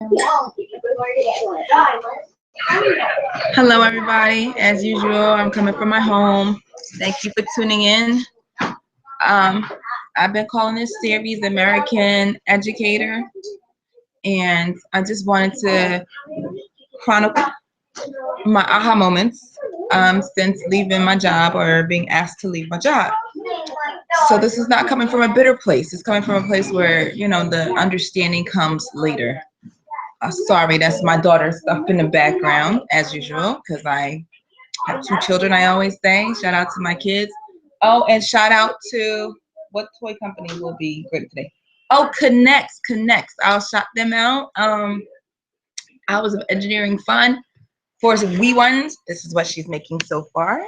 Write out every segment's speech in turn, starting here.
Hello, everybody. As usual, I'm coming from my home. Thank you for tuning in. Um, I've been calling this series American Educator, and I just wanted to chronicle my aha moments since leaving my job or being asked to leave my job. So this is not coming from a bitter place. It's coming from a place where, the understanding comes later. Sorry, that's my daughter's stuff in the background, as usual, because I have two children, I always say. Shout out to my kids. Oh, and shout out to what toy company will be great today? Oh, Connects. I'll shout them out. I was engineering fun for some wee ones. This is what she's making so far.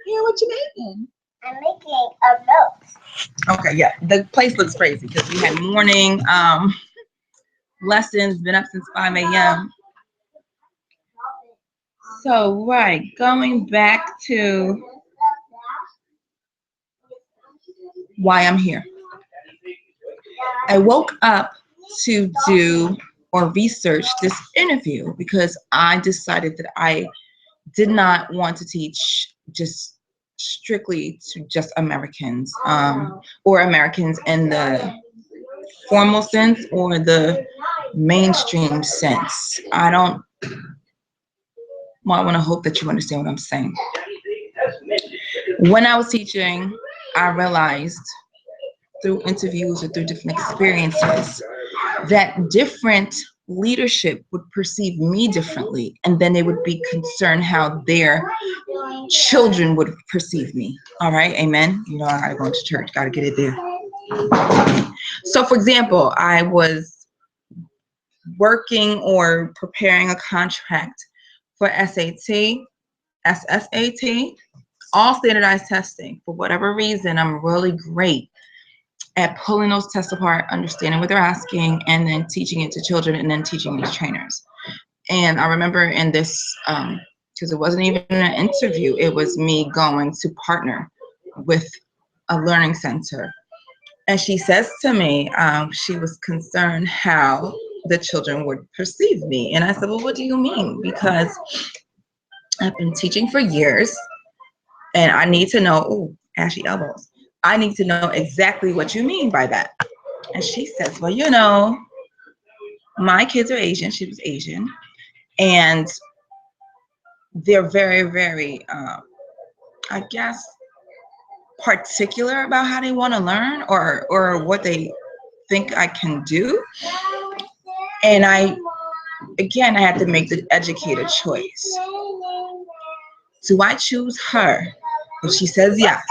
Yeah, what you making? I'm making a boat. Okay, yeah. The place looks crazy because we had morning lessons, been up since 5 a.m. So, right, going back to why I'm here. I woke up to do or research this interview because I decided that I did not want to teach just strictly to just Americans or Americans in the formal sense or the mainstream sense. I want to hope that you understand what I'm saying. When I was teaching, I realized through interviews or through different experiences that different leadership would perceive me differently, and then they would be concerned how their children would perceive me. All right, amen. I gotta go to church, gotta get it there. So for example, I was working or preparing a contract for SAT, SSAT, all standardized testing. For whatever reason, I'm really great at pulling those tests apart, understanding what they're asking, and then teaching it to children and then teaching it to trainers. And I remember in this, because it wasn't even an interview, it was me going to partner with a learning center. And she says to me, she was concerned how the children would perceive me. And I said, well, what do you mean? Because I've been teaching for years and I need to know, oh, ashy elbows. I need to know exactly what you mean by that. And she says, well, my kids are Asian. She was Asian. And they're very, very, I guess, particular about how they want to learn or what they think I can do. And I had to make the educator choice. Do I choose her? If she says yes,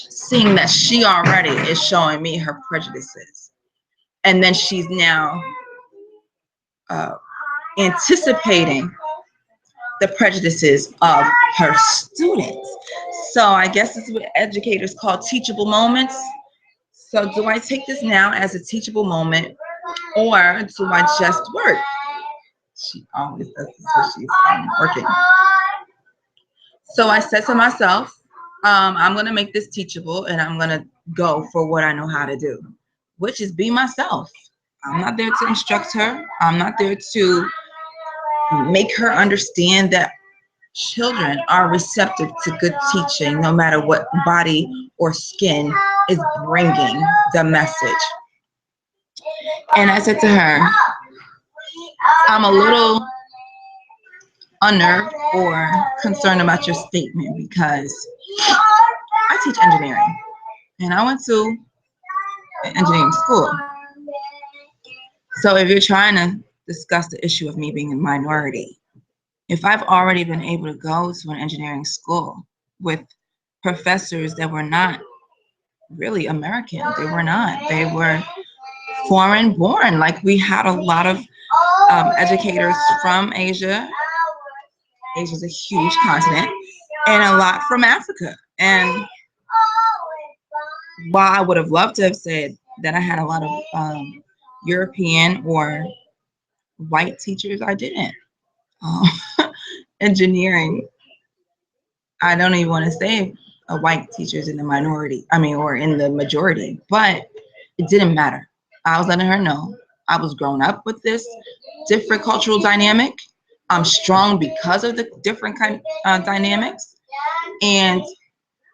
seeing that she already is showing me her prejudices. And then she's now anticipating the prejudices of her students. So I guess this is what educators call teachable moments. So do I take this now as a teachable moment or do I just work? She always does this when she's working. So I said to myself, I'm going to make this teachable and I'm going to go for what I know how to do, which is be myself. I'm not there to instruct her. I'm not there to make her understand that children are receptive to good teaching no matter what body or skin is bringing the message. And I said to her, I'm a little unnerved or concerned about your statement because I teach engineering and I went to an engineering school. So if you're trying to discuss the issue of me being a minority, if I've already been able to go to an engineering school with professors that were not really American, they were foreign born. Like we had a lot of educators from Asia. Asia's a huge continent, and a lot from Africa. And while I would have loved to have said that I had a lot of European or white teachers, I didn't. Engineering, I don't even want to say a white teacher's in the minority, or in the majority, but it didn't matter. I was letting her know I was growing up with this different cultural dynamic. I'm strong because of the different dynamics. And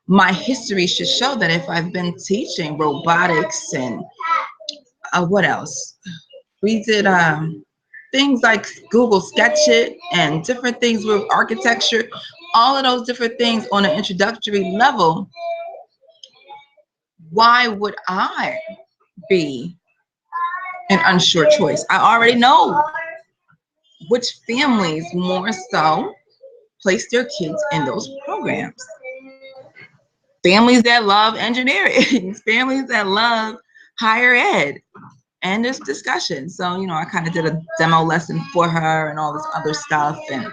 my history should show that if I've been teaching robotics and what else? We did things like Google Sketch It and different things with architecture, all of those different things on an introductory level. Why would I be an unsure choice? I already know which families more so place their kids in those programs. Families that love engineering, families that love higher ed, and this discussion. So, I kind of did a demo lesson for her and all this other stuff. And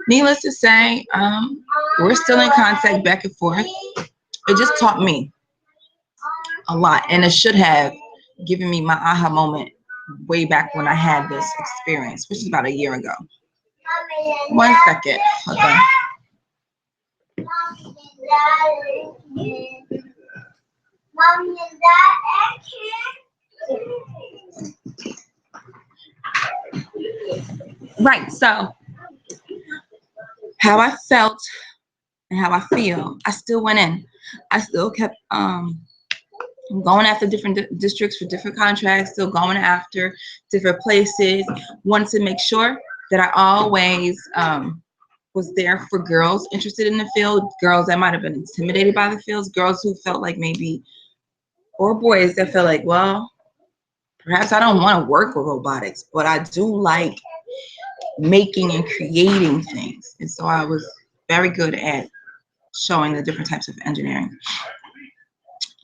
needless to say, we're still in contact back and forth. It just taught me a lot, and it should have given me my aha moment way back when I had this experience, which is about a year ago. 1 second. Okay. Right. So how I felt and how I feel, I still went in. I still kept going after different districts for different contracts, still going after different places. Wanted to make sure that I always was there for girls interested in the field, girls that might have been intimidated by the fields, girls who felt like maybe, or boys that felt like, well, perhaps I don't want to work with robotics, but I do like making and creating things. And so I was very good at showing the different types of engineering.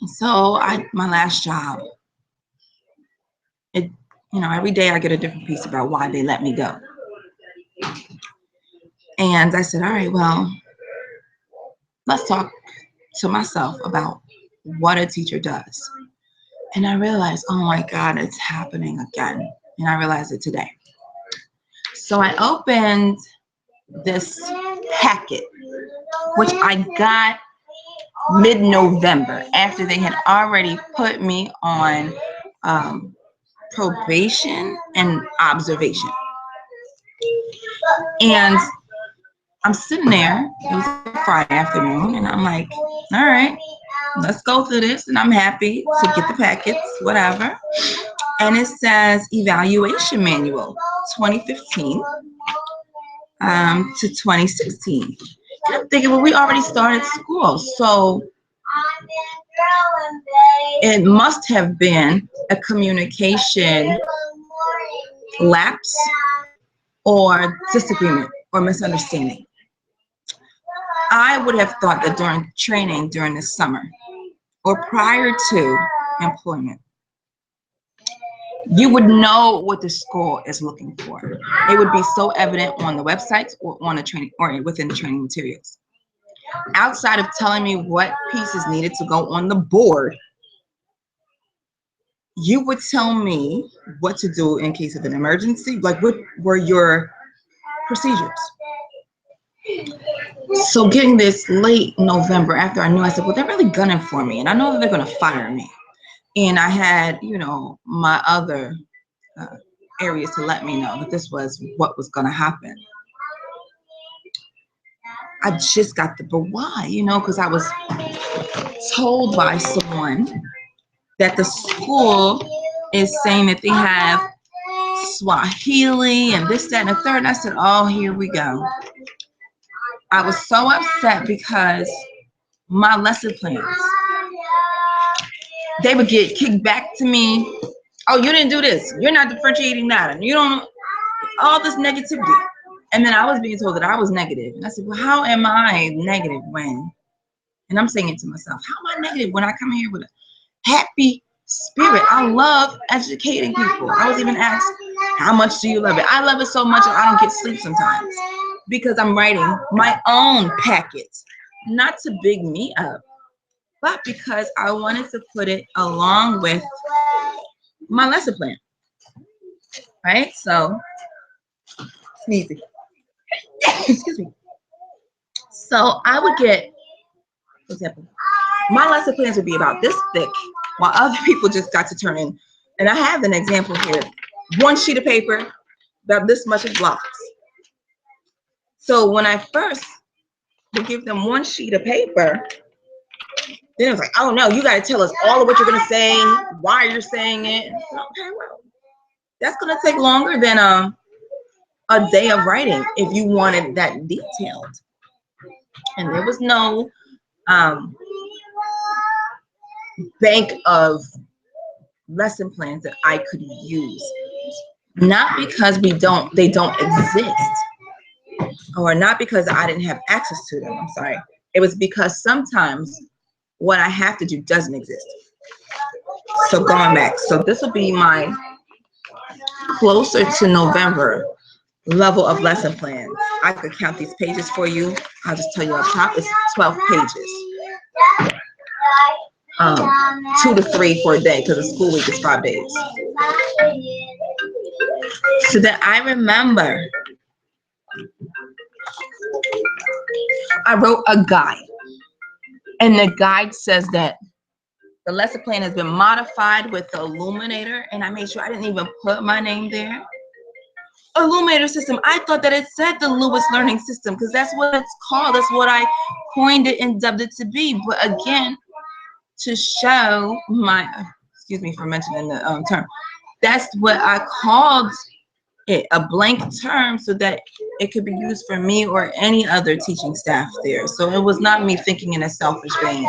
And so my last job, every day I get a different piece about why they let me go. And I said, all right, well, let's talk to myself about what a teacher does. And I realized, oh my God, it's happening again. And I realized it today. So I opened this packet, which I got mid-November after they had already put me on probation and observation. And I'm sitting there, it was a Friday afternoon, and I'm like, all right, let's go through this. And I'm happy to get the packets, whatever. And it says Evaluation Manual 2015 to 2016. And I'm thinking, well, we already started school, so it must have been a communication lapse or disagreement or misunderstanding. I would have thought that during training during the summer or prior to employment, you would know what the school is looking for. It would be so evident on the websites or on the training or within the training materials. Outside of telling me what pieces needed to go on the board, you would tell me what to do in case of an emergency. Like, what were your procedures? So getting this late November after I knew, I said, well, they're really gunning for me, and I know that they're going to fire me. And I had, my other areas to let me know that this was what was going to happen. I just got but why? Because I was told by someone that the school is saying that they have Swahili and this, that, and the third. And I said, oh, here we go. I was so upset because my lesson plans, they would get kicked back to me. Oh, you didn't do this. You're not differentiating that. And you don't, all this negativity. And then I was being told that I was negative. And I said, well, how am I negative when, and I'm saying it to myself, how am I negative when I come here with a happy spirit? I love educating people. I was even asked, how much do you love it? I love it so much I don't get sleep sometimes because I'm writing my own packets, not to big me up, but because I wanted to put it along with my lesson plan, right? So, sneezy. Excuse me. So I would get, for example, my lesson plans would be about this thick, while other people just got to turn in And I have an example here. One sheet of paper, about this much of blocks. So when I first would give them one sheet of paper, then it was like, oh no, you got to tell us all of what you're going to say, why you're saying it. Okay, well, that's going to take longer than a day of writing if you wanted that detailed. And there was no bank of lesson plans that I could use. Not because they don't exist, or not because I didn't have access to them. I'm sorry. It was because sometimes what I have to do doesn't exist. So going back, so this will be my closer to November level of lesson plans. I could count these pages for you. I'll just tell you up top, it's 12 pages. 2 to 3 for a day because the school week is 5 days. So that I remember, I wrote a guide, and the guide says that the lesson plan has been modified with the Illuminator, and I made sure I didn't even put my name there. Illuminator system. I thought that it said the Lewis Learning System because that's what it's called. That's what I coined it and dubbed it to be. But again, to show my, excuse me for mentioning the term, that's what I called it, a blank term, so that it could be used for me or any other teaching staff there. So it was not me thinking in a selfish vein.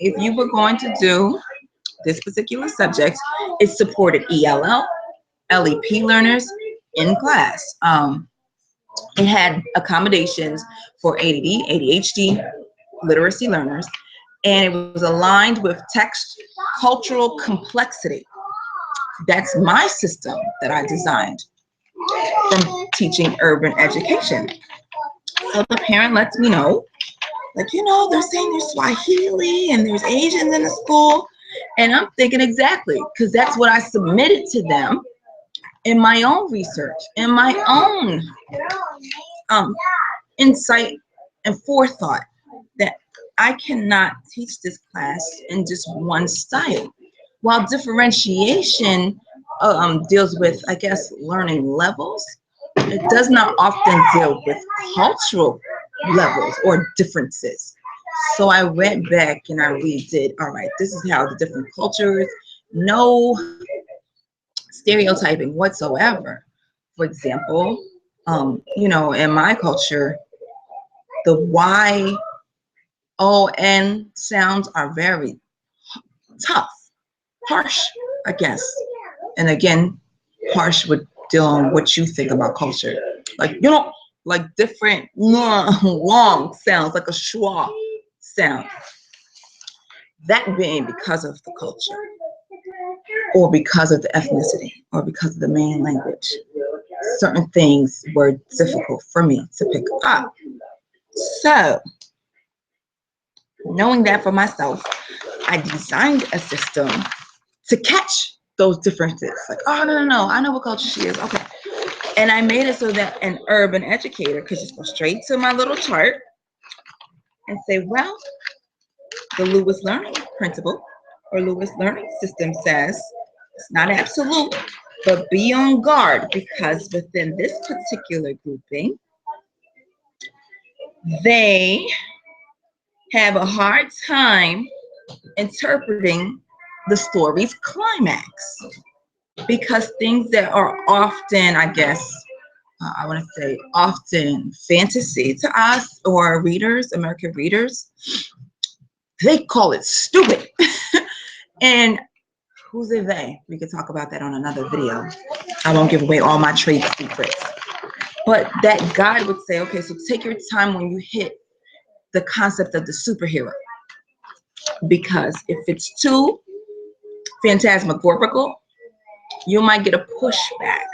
If you were going to do this particular subject, it supported ELL, LEP learners in class. It had accommodations for ADD, ADHD, literacy learners, and it was aligned with text cultural complexity. That's my system that I designed from teaching urban education. So the parent lets me know, like, they're saying there's Swahili and there's Asians in the school. And I'm thinking exactly, because that's what I submitted to them in my own research, in my own insight and forethought, that I cannot teach this class in just one style. While differentiation deals with, I guess, learning levels, it does not often deal with cultural levels or differences. So I went back and I redid, all right, this is how the different cultures, no stereotyping whatsoever. For example, in my culture, the Y-O-N sounds are very tough, harsh, I guess. And again, harsh would deal on what you think about culture. Like different long sounds, like a schwa sound. That being because of the culture, or because of the ethnicity, or because of the main language. Certain things were difficult for me to pick up. So, knowing that for myself, I designed a system to catch those differences. Like, oh, no, I know what culture she is. Okay. And I made it so that an urban educator could just go straight to my little chart and say, well, the Lewis Learning Principle or Lewis Learning System says it's not absolute, but be on guard, because within this particular grouping, they have a hard time interpreting the story's climax, because things that are often, I guess, I want to say often fantasy to us or readers, American readers, they call it stupid. And who's a they? We could talk about that on another video. I won't give away all my trade secrets. But that guide would say, okay, so take your time when you hit the concept of the superhero. Because if it's too phantasmagorical, you might get a pushback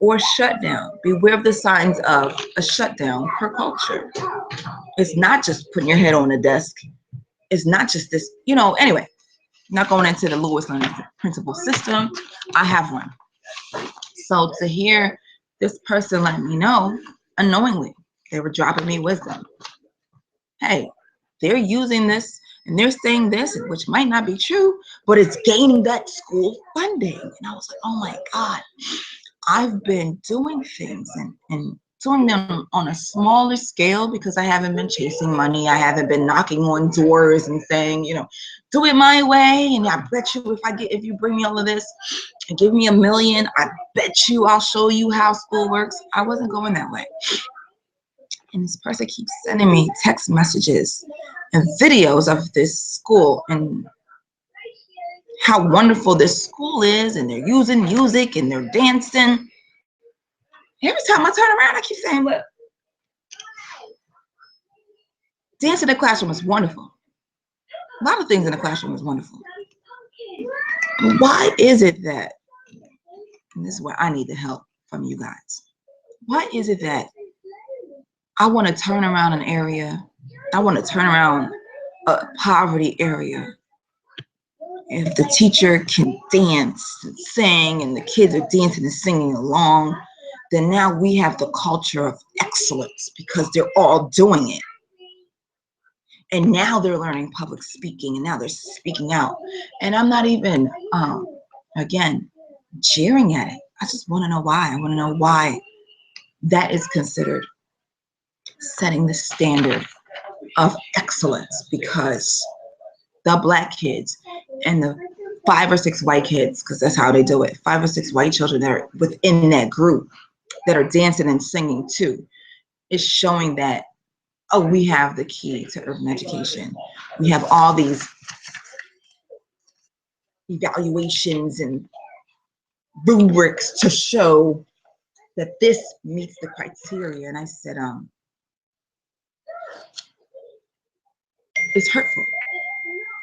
or shutdown. Beware of the signs of a shutdown per culture. It's not just putting your head on a desk. It's not just this, anyway, not going into the Lewis Learning Principle system. I have one. So to hear this person let me know, unknowingly, they were dropping me wisdom. Hey, they're using this And they're saying this, which might not be true, but it's gaining that school funding. And I was like, oh my God, I've been doing things and doing them on a smaller scale because I haven't been chasing money. I haven't been knocking on doors and saying, you know, do it my way. And I bet you if you bring me all of this and give me $1 million, I bet you I'll show you how school works. I wasn't going that way. And this person keeps sending me text messages and videos of this school and how wonderful this school is, and they're using music and they're dancing. Every time I turn around, I keep saying, look, dance in the classroom is wonderful. A lot of things in the classroom is wonderful. But why is it that, and this is where I need the help from you guys, why is it that I want to turn around an area, I want to turn around a poverty area, if the teacher can dance and sing and the kids are dancing and singing along, then now we have the culture of excellence because they're all doing it. And now they're learning public speaking, and now they're speaking out. And I'm not even, again, jeering at it. I just want to know why. I want to know why that is considered setting the standard of excellence, because the Black kids and the 5 or 6 white kids, because that's how they do it, 5 or 6 white children that are within that group that are dancing and singing too, is showing that, oh, we have the key to urban education. We have all these evaluations and rubrics to show that this meets the criteria. And I said, it's hurtful.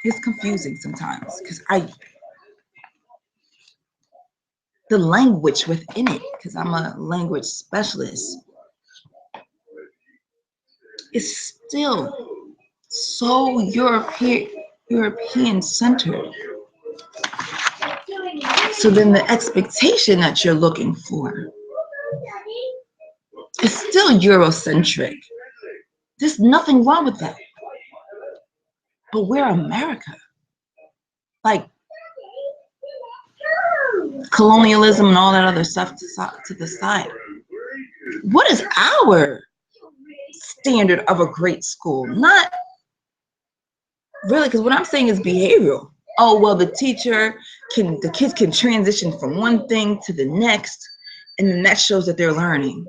It's confusing sometimes because the language within it, because I'm a language specialist, is still so European centered. So then the expectation that you're looking for is still Eurocentric. There's nothing wrong with that. But we're America. Like colonialism and all that other stuff to the side. What is our standard of a great school? Not really, because what I'm saying is behavioral. Oh, well, the kids can transition from one thing to the next, and then that shows that they're learning.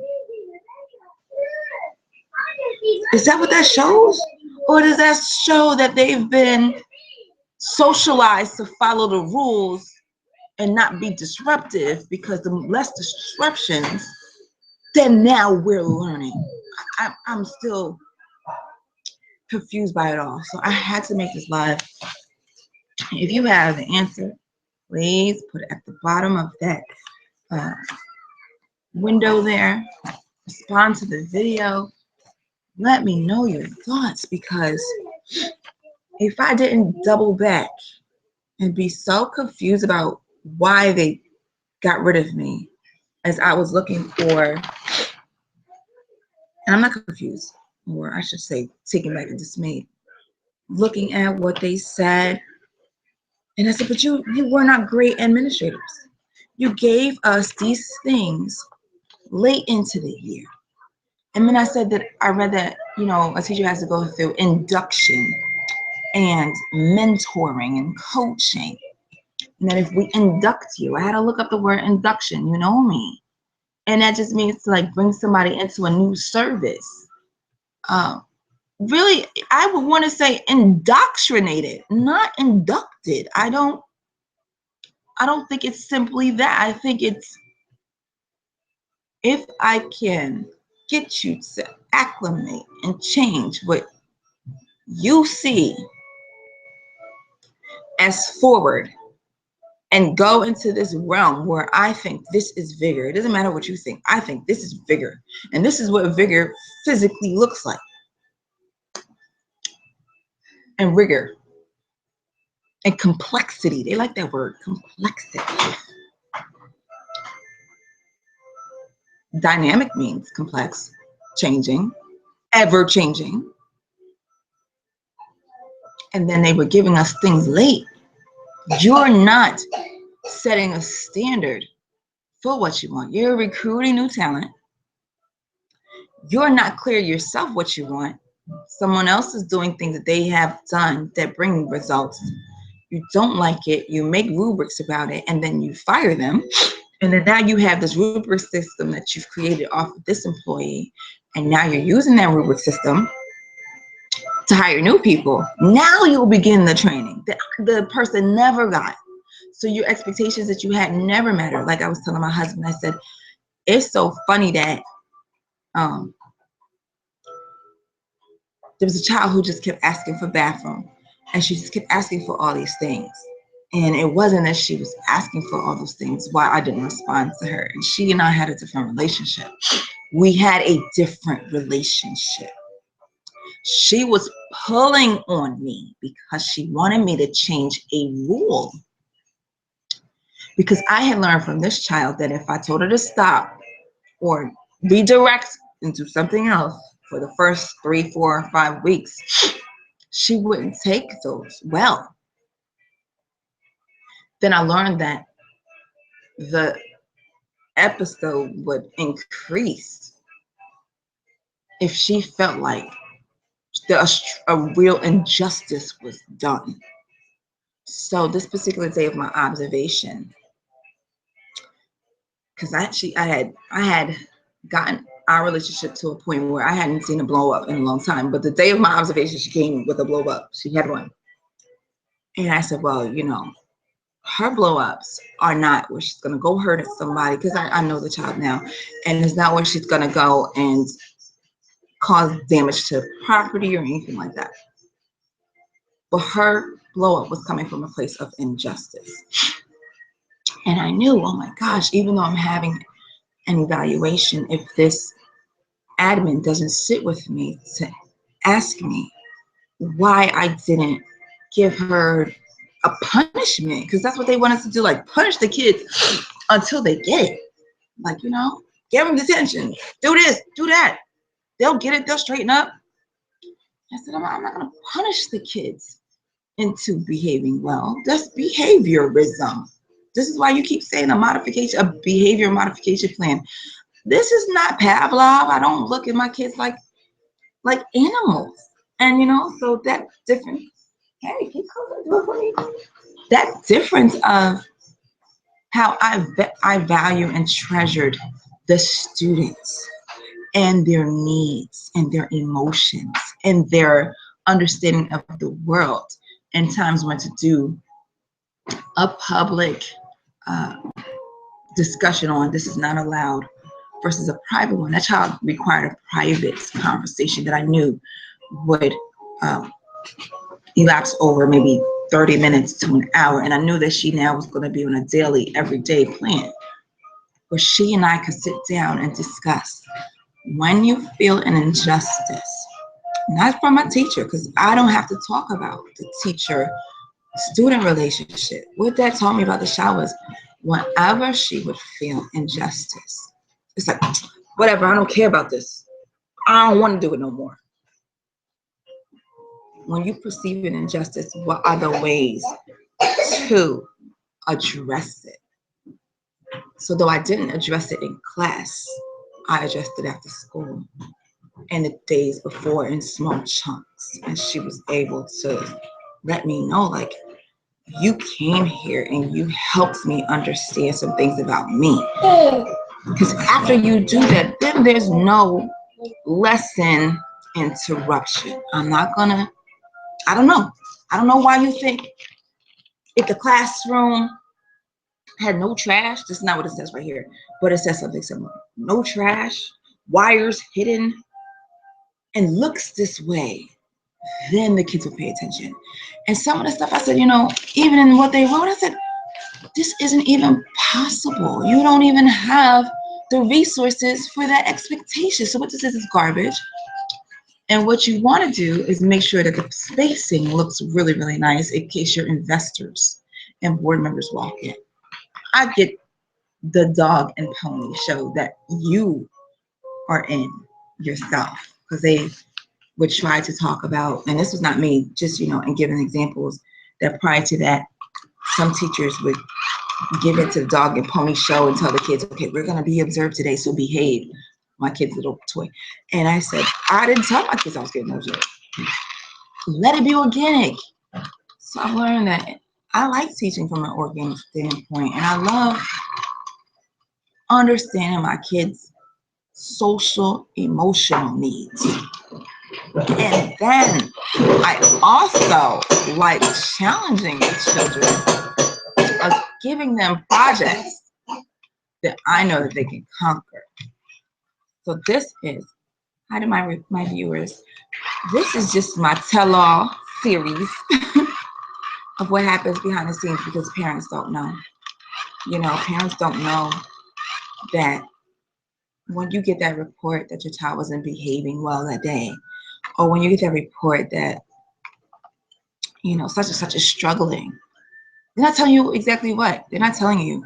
Is that what that shows? Or does that show that they've been socialized to follow the rules and not be disruptive, because the less disruptions, then now we're learning? I'm still confused by it all. So I had to make this live. If you have the answer, please put it at the bottom of that window there. Respond to the video. Let me know your thoughts, because if I didn't double back and be so confused about why they got rid of me as I was looking for, and I'm not confused, or I should say taken back and dismayed, looking at what they said. And I said, but you were not great administrators. You gave us these things late into the year. And then I said that I read that, you know, a teacher has to go through induction and mentoring and coaching. And that if we induct you, I had to look up the word induction, you know me. And that just means to like bring somebody into a new service. Really, I would want to say indoctrinated, not inducted. I don't think it's simply that. I think it's, if I can get you to acclimate and change what you see as forward and go into this realm where I think this is vigor. It doesn't matter what you think. I think this is vigor. And this is what vigor physically looks like. And rigor. And complexity. They like that word, complexity. Dynamic means complex, changing, ever changing. and then they were giving us things late. You're not setting a standard for what you want. You're recruiting new talent. You're not clear yourself what you want. Someone else is doing things that they have done that bring results. You don't like it. You make rubrics about it, and then you fire them. And then now you have this rubric system that you've created off of this employee, and now you're using that rubric system to hire new people. Now you'll begin the training that the person never got. So your expectations that you had never mattered. Like I was telling my husband, I said, it's so funny that there was a child who just kept asking for bathroom, and she just kept asking for all these things. And it wasn't that she was asking for all those things why I didn't respond to her. And she and I had a different relationship. We had a different relationship. She was pulling on me because she wanted me to change a rule. Because I had learned from this child that if I told her to stop or redirect into something else for the first 3, 4, 5 weeks, she wouldn't take those well. Then I learned that the episode would increase if she felt like a real injustice was done. So this particular day of my observation, because I had gotten our relationship to a point where I hadn't seen a blow up in a long time. But the day of my observation, she came with a blow up. She had one. And I said, well, her blow ups are not where she's going to go hurt somebody, because I know the child now. And it's not where she's going to go and cause damage to property or anything like that. But her blow up was coming from a place of injustice. And I knew, oh my gosh, even though I'm having an evaluation, if this admin doesn't sit with me to ask me why I didn't give her a punishment, because that's what they want us to do, like punish the kids until they get it. Like, give them detention, do this, do that. They'll get it, they'll straighten up. I said, I'm not going to punish the kids into behaving well. That's behaviorism. This is why you keep saying a behavior modification plan. This is not Pavlov. I don't look at my kids like animals. And so that difference, hey, keep coming, do it for me. That difference of how I value and treasured the students and their needs and their emotions and their understanding of the world, and times when to do a public discussion on this is not allowed versus a private one. That child required a private conversation that I knew would elapse over maybe 30 minutes to an hour. And I knew that she now was going to be on a daily, everyday plan where she and I could sit down and discuss when you feel an injustice, not from a teacher, because I don't have to talk about the teacher-student relationship. What that taught me about the child was whenever she would feel injustice, it's like, whatever, I don't care about this. I don't want to do it no more. When you perceive an injustice, what are the ways to address it? So though I didn't address it in class, I addressed it after school and the days before in small chunks. And she was able to let me know, like, you came here and you helped me understand some things about me. Because after you do that, then there's no lesson interruption. I don't know why you think if the classroom had no trash, this is not what it says right here, but it says something similar. No trash, wires hidden, and looks this way, then the kids will pay attention. And some of the stuff I said, even in what they wrote, I said, this isn't even possible. You don't even have the resources for that expectation. So what this is garbage. And what you want to do is make sure that the spacing looks really, really nice in case your investors and board members walk in. I get the dog and pony show that you are in yourself, because would try to talk about, and this was not me, just, and giving examples, that prior to that, some teachers would give it to the dog and pony show and tell the kids, okay, we're going to be observed today, so behave. My kid's little toy. And I said, I didn't tell my kids I was getting observed. Let it be organic. So I learned that I like teaching from an organic standpoint, and I love understanding my kids' social, emotional needs. And then I also like challenging the children of giving them projects that I know that they can conquer. So this is, hi to my viewers, this is just my tell-all series of what happens behind the scenes, because parents don't know. Parents don't know that when you get that report that your child wasn't behaving well that day, or when you get that report that, such and such is struggling, they're not telling you exactly what. They're not telling you,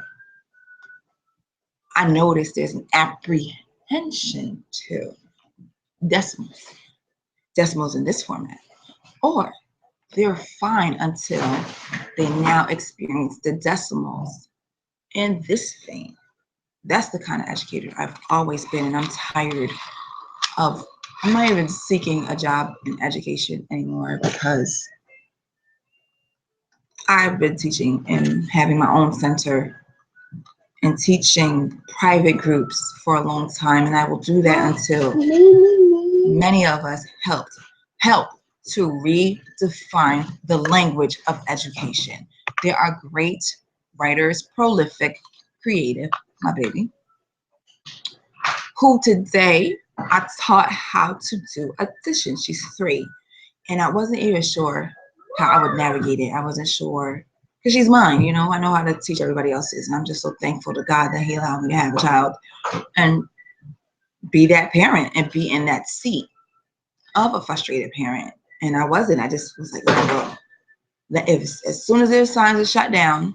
I noticed there's an apprehension to decimals in this format, or they're fine until they now experience the decimals in this vein. That's the kind of educator I've always been, and I'm tired of, I'm not even seeking a job in education anymore, because I've been teaching and having my own center and teaching private groups for a long time, and I will do that until many of us help to redefine the language of education. There are great writers, prolific, creative, my baby, who today I taught how to do addition. She's 3, and I wasn't even sure how I would navigate it. I wasn't sure, because she's mine, I know how to teach everybody else's, and I'm just so thankful to God that He allowed me to have a child and be that parent and be in that seat of a frustrated parent. And I wasn't. I just was like, whatever. As soon as there's signs of shut down,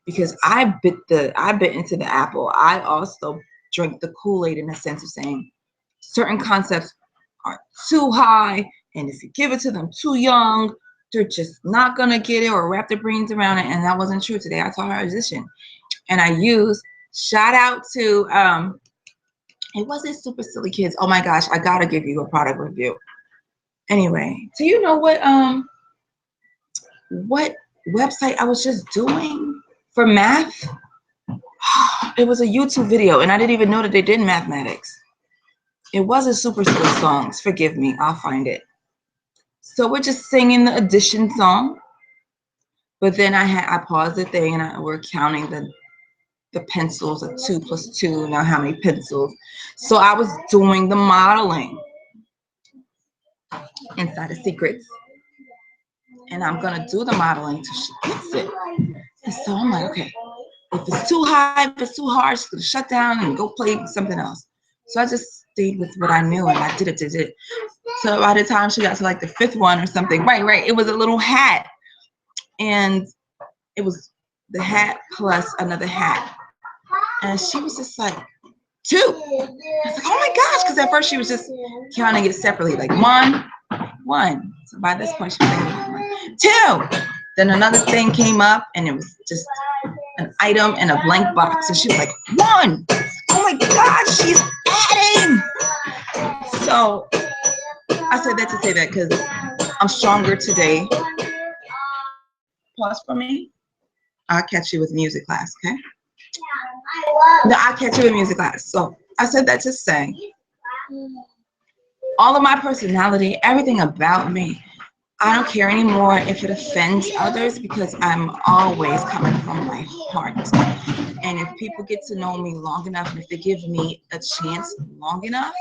because I bit into the apple, I also drank the Kool-Aid in the sense of saying certain concepts are too high, and if you give it to them too young, they're just not gonna get it or wrap their brains around it. And that wasn't true today. I taught her addition, and I used, shout out to it wasn't Super Silly Kids. Oh my gosh, I gotta give you a product review. Anyway, do you know what website I was just doing for math? It was a YouTube video, and I didn't even know that they did mathematics. It wasn't Super Silly Songs. Forgive me, I'll find it. So we're just singing the addition song, but then I paused the thing, and we're counting the pencils of 2 + 2. Now how many pencils? So I was doing the modeling inside of Secrets, and I'm gonna do the modeling till she gets it. And so I'm like, okay, if it's too high, if it's too hard, she's gonna shut down and go play something else. So I just stayed with what I knew, and I did it. So by the time she got to like the 5th one or something, right, it was a little hat, and it was the hat plus another hat, and she was just like, 2. I was like, oh my gosh, because at first she was just counting it separately, like 1. So by this point, she was like, 2. Then another thing came up, and it was just an item in a blank box, and she was like, 1. Oh my God, she's adding. So I said that to say that because I'm stronger today. Pause for me. I'll catch you with music class, okay? No, I'll catch you with music class. So I said that to say, all of my personality, everything about me, I don't care anymore if it offends others, because I'm always coming from my heart. And if people get to know me long enough, and if they give me a chance long enough,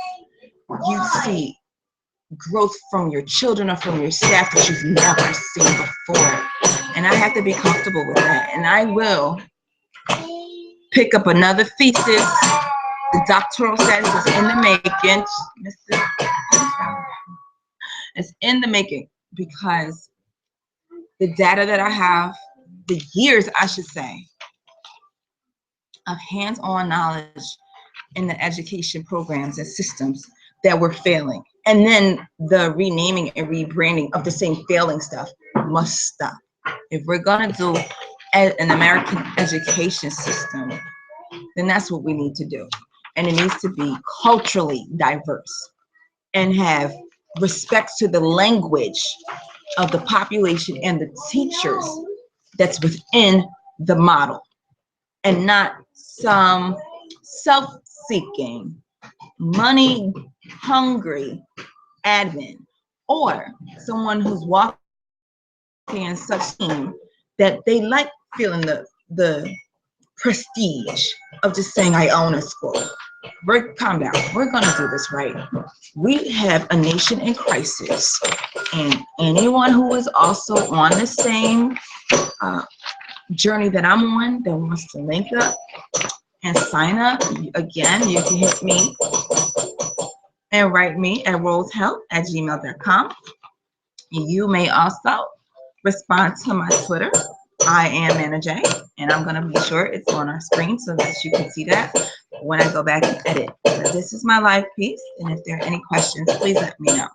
you see growth from your children or from your staff that you've never seen before. And I have to be comfortable with that. And I will pick up another thesis. The doctoral status is in the making. It's in the making, because the data that I have, the years, I should say, of hands-on knowledge in the education programs and systems that were failing. And then the renaming and rebranding of the same failing stuff must stop. If we're going to do an American education system, then that's what we need to do. And it needs to be culturally diverse and have respect to the language of the population and the teachers that's within the model, and not some self-seeking, money-hungry admin or someone who's walking in such team that they like feeling the prestige of just saying I own a school. Calm down. We're gonna do this right. We have a nation in crisis, and anyone who is also on the same journey that I'm on that wants to link up and sign up, again, you can hit me and write me at worldhealth@gmail.com. You may also respond to my Twitter. I am Anna J, and I'm going to be sure it's on our screen so that you can see that when I go back and edit. But this is my live piece, and if there are any questions, please let me know.